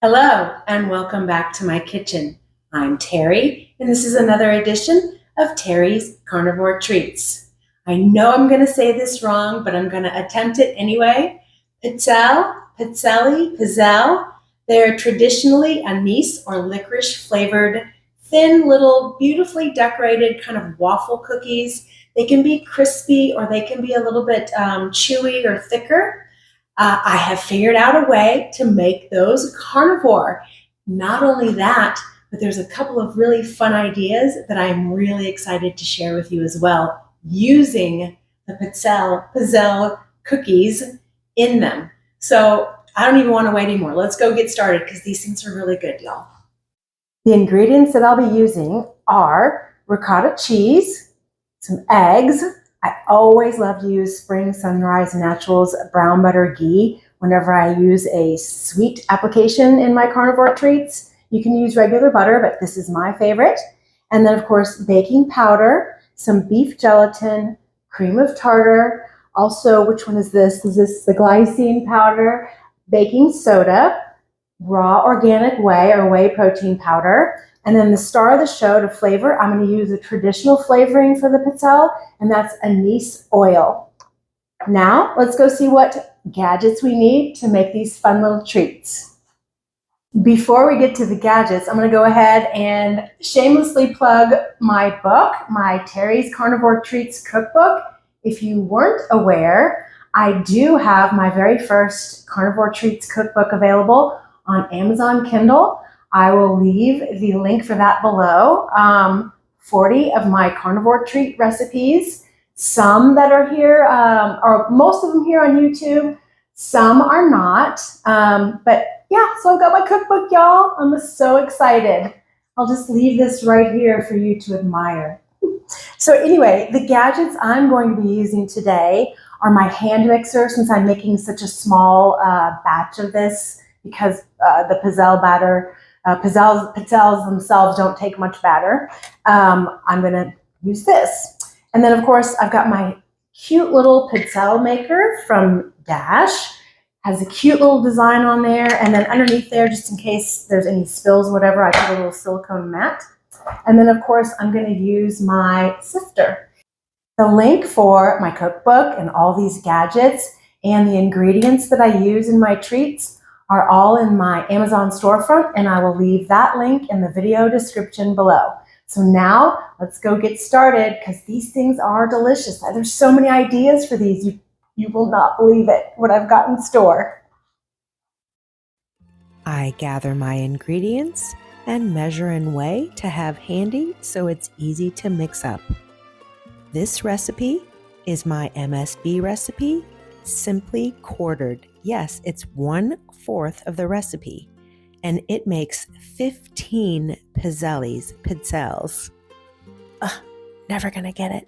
Hello and welcome back to my kitchen. I'm Terry and this is another edition of Terry's Carnivore Treats. I know I'm going to say this wrong, but I'm going to attempt it anyway. Pizzelle. They're traditionally anise or licorice flavored, thin little beautifully decorated kind of waffle cookies. They can be crispy or they can be a little bit chewy or thicker. I have figured out a way to make those carnivore. Not only that, but there's a couple of really fun ideas that I'm really excited to share with you as well, using the Pizzelle cookies in them. So I don't even want to wait anymore. Let's go get started because these things are really good, y'all. The ingredients that I'll be using are ricotta cheese, some eggs. I always love to use Spring Sunrise Naturals brown butter ghee whenever I use a sweet application in my carnivore treats. You can use regular butter, but this is my favorite. And then, of course, baking powder, some beef gelatin, cream of tartar. Also, which one is this? Is this the glycine powder? Baking soda, raw organic whey or whey protein powder. And then the star of the show to flavor, I'm going to use a traditional flavoring for the pizzelle, and that's anise oil. Now, let's go see what gadgets we need to make these fun little treats. Before we get to the gadgets, I'm going to go ahead and shamelessly plug my book, my Terry's Carnivore Treats Cookbook. If you weren't aware, I do have my very first Carnivore Treats Cookbook available on Amazon Kindle. I will leave the link for that below. 40 of my carnivore treat recipes, some that are here, or most of them here on YouTube, some are not. But yeah, so I've got my cookbook, y'all. I'm so excited. I'll just leave this right here for you to admire. So anyway, the gadgets I'm going to be using today are my hand mixer, since I'm making such a small batch of this, because the pizzelle batter, pizzelles themselves don't take much batter. I'm going to use this. And then, of course, I've got my cute little pizzelle maker from Dash. Has a cute little design on there. And then underneath there, just in case there's any spills, whatever, I put a little silicone mat. And then, of course, I'm going to use my sifter. The link for my cookbook and all these gadgets and the ingredients that I use in my treats are all in my Amazon storefront, and I will leave that link in the video description below. So now let's go get started, because these things are delicious. There's so many ideas for these. You will not believe it, what I've got in store. I gather my ingredients and measure and weigh to have handy so it's easy to mix up. This recipe is my MSB recipe, simply quartered. Yes, it's 1/4 of the recipe, and it makes 15 pizzelles. Ugh, never gonna get it.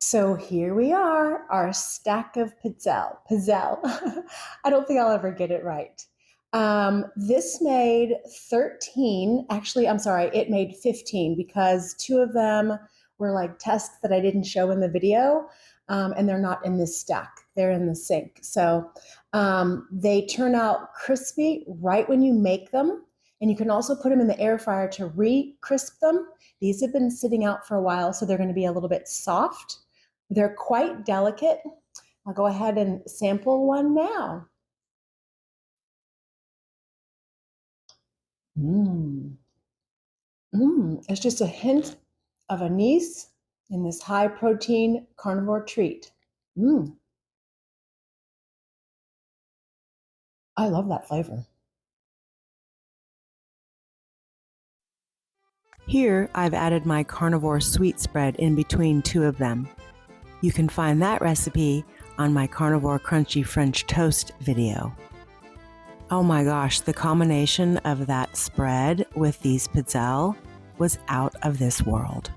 So here we are, our stack of pizzelle. I don't think I'll ever get it right. This made 13. Actually, I'm sorry, it made 15 because 2 of them were like tests that I didn't show in the video, and they're not in this stack. They're in the sink. So they turn out crispy right when you make them. And you can also put them in the air fryer to re-crisp them. These have been sitting out for a while, so they're going to be a little bit soft. They're quite delicate. I'll go ahead and sample one now. It's just a hint of anise in this high protein carnivore treat. I love that flavor. Here, I've added my carnivore sweet spread in between 2 of them. You can find that recipe on my carnivore crunchy French toast video. Oh my gosh, the combination of that spread with these pizzelle was out of this world.